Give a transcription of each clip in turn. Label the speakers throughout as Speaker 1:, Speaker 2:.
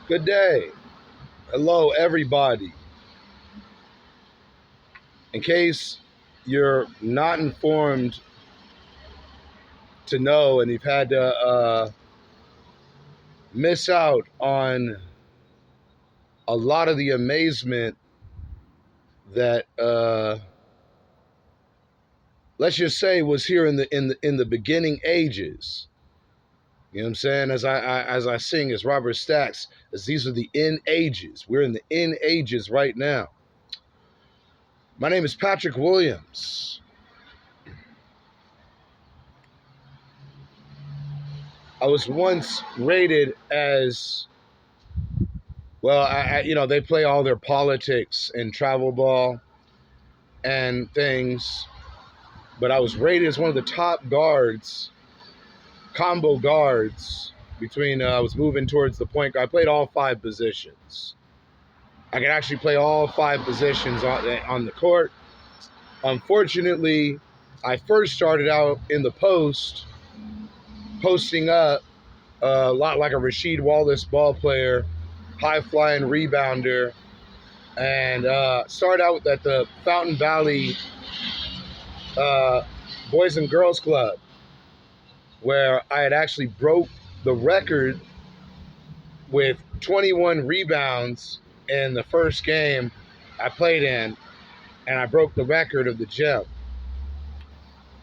Speaker 1: Good day. Hello, everybody. In case you're not informed to know and you've had to miss out on a lot of the amazement that let's just say was here in the beginning ages. You know what I'm saying? As I sing as Robert Stacks, as these are the end ages. We're in the end ages right now. My name is Patrick Williams. I was once rated as well. They play all their politics and travel ball and things, but I was rated as one of the top guards, combo guards. Between I was moving towards the point guard. I played all five positions. I could actually play all five positions on the court. Unfortunately, I first started out in the posting up a lot like a Rasheed Wallace ball player, high flying rebounder, and started out at the Fountain Valley Boys and Girls Club, where I had actually broke the record with 21 rebounds in the first game I played in, and I broke the record of the gym.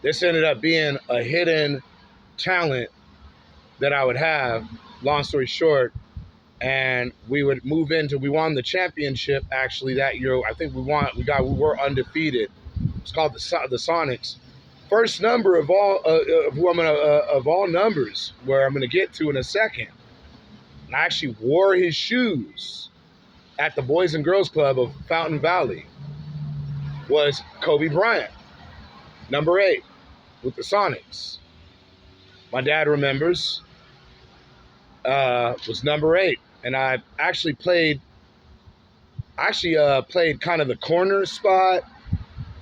Speaker 1: This ended up being a hidden talent that I would have, long story short, and we would move into, we won the championship actually that year. I think we were undefeated. It's called the Sonics. First number of all of all numbers, where I'm gonna get to in a second. And I actually wore his shoes at the Boys and Girls Club of Fountain Valley. Was Kobe Bryant, number 8, with the Sonics. My dad remembers. Was number 8, and I actually played. Played kind of the corner spot.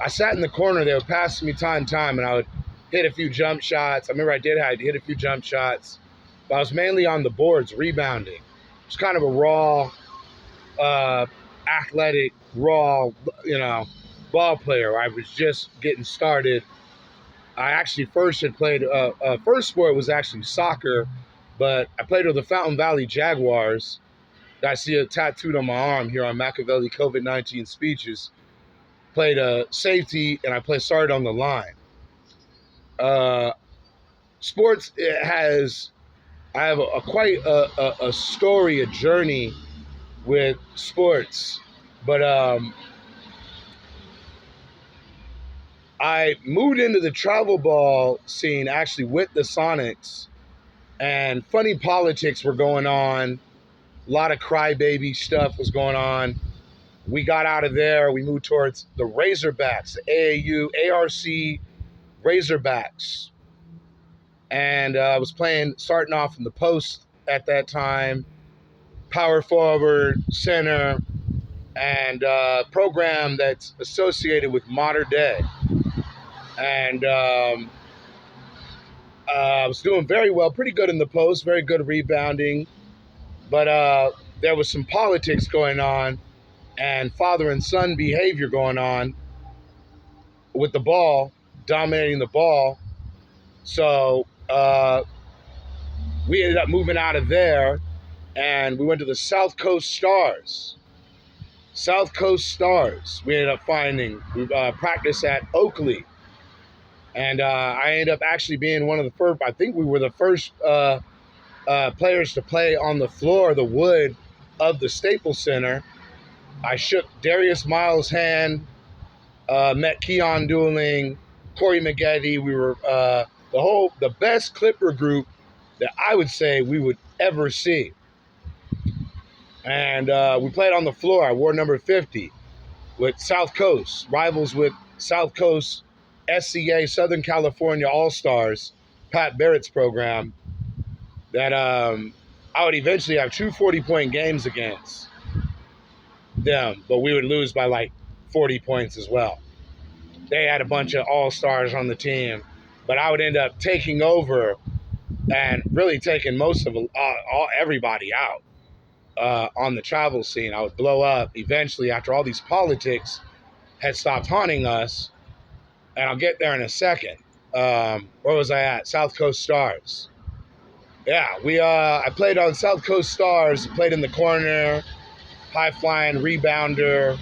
Speaker 1: I sat in the corner. They would pass me time, and I would hit a few jump shots. I remember I hit a few jump shots, but I was mainly on the boards rebounding. It's kind of a raw, athletic, raw, ball player. I was just getting started. I actually first had played. First sport was actually soccer, but I played with the Fountain Valley Jaguars. I see it tattooed on my arm here on Machiavelli COVID-19 speeches. Played safety, and I started on the line. Sports has, I have quite a story, a journey with sports, but I moved into the travel ball scene actually with the Sonics, and funny politics were going on. A lot of crybaby stuff was going on. We got out of there. We moved towards the Razorbacks, the AAU, ARC Razorbacks. And I was starting off in the post at that time, power forward, center, and program that's associated with modern day. And I was doing very well, pretty good in the post, very good rebounding. But there was some politics going on and father and son behavior going on with the ball, dominating the ball. So we ended up moving out of there, and we went to the South Coast Stars. South Coast Stars. We ended up finding, we practiced at Oakley. And I ended up actually being one of the first, I think we were the first players to play on the floor, the wood of the Staples Center. I shook Darius Miles' hand, met Keon Dooling, Corey Maggette. We were the best Clipper group that I would say we would ever see. And we played on the floor. I wore number 50 with South Coast, rivals with South Coast SCA, Southern California All-Stars, Pat Barrett's program, that I would eventually have 2 40-point games against them, but we would lose by like 40 points as well. They had a bunch of all-stars on the team, but I would end up taking over and really taking most of everybody out. on the travel scene. I would blow up eventually after all these politics had stopped haunting us. And I'll get there in a second. Where was I at? South Coast Stars. Yeah, I played on South Coast Stars, played in the corner, high flying rebounder.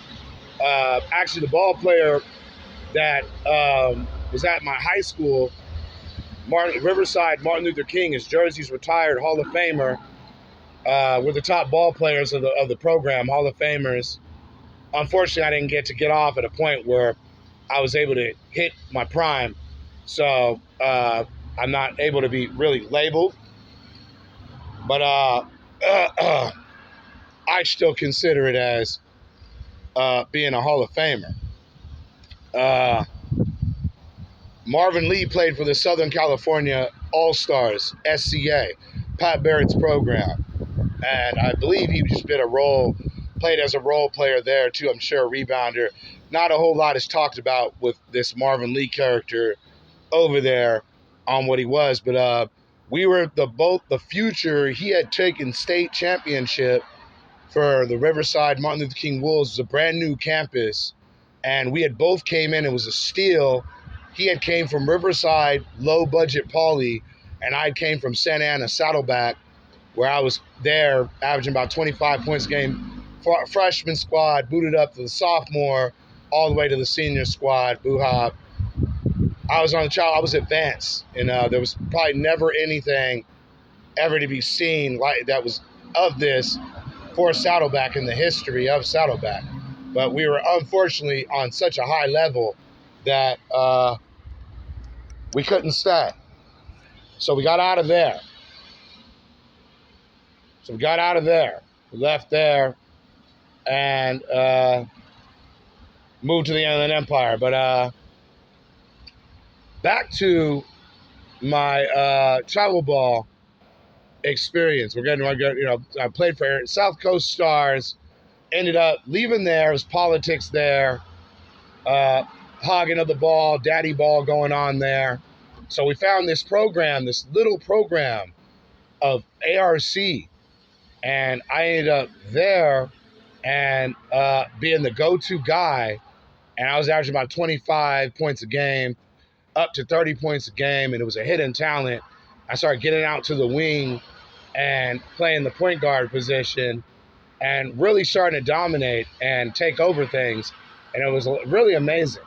Speaker 1: Actually, the ball player that was at my high school, Riverside Martin Luther King, his jersey's retired, Hall of Famer. We're the top ball players of the program, Hall of Famers. Unfortunately, I didn't get off at a point where I was able to hit my prime, so I'm not able to be really labeled. But I still consider it as being a Hall of Famer. Marvin Lee played for the Southern California All-Stars, SCA, Pat Barrett's program. And I believe he just played as a role player there too, I'm sure, a rebounder. Not a whole lot is talked about with this Marvin Lee character over there on what he was, but we were the future. He had taken state championship for the Riverside Martin Luther King Wolves. It was a brand new campus, and we had both came in. It was a steal. He had came from Riverside, low budget Pauley, and I came from Santa Ana Saddleback, where I was there averaging about 25 points a game. Freshman squad, booted up to the sophomore, all the way to the senior squad, boo-hop. I was advanced, and there was probably never anything ever to be seen like that was of this for Saddleback in the history of Saddleback. But we were unfortunately on such a high level that we couldn't stay. So we got out of there. We left there and moved to the Inland Empire. But back to my travel ball experience. I played for South Coast Stars, ended up leaving there. It was politics there, hogging of the ball, daddy ball going on there. So we found this little program of ARC, and I ended up there and being the go-to guy, and I was averaging about 25 points a game, up to 30 points a game, and it was a hidden talent. I started getting out to the wing and playing the point guard position and really starting to dominate and take over things, and it was really amazing.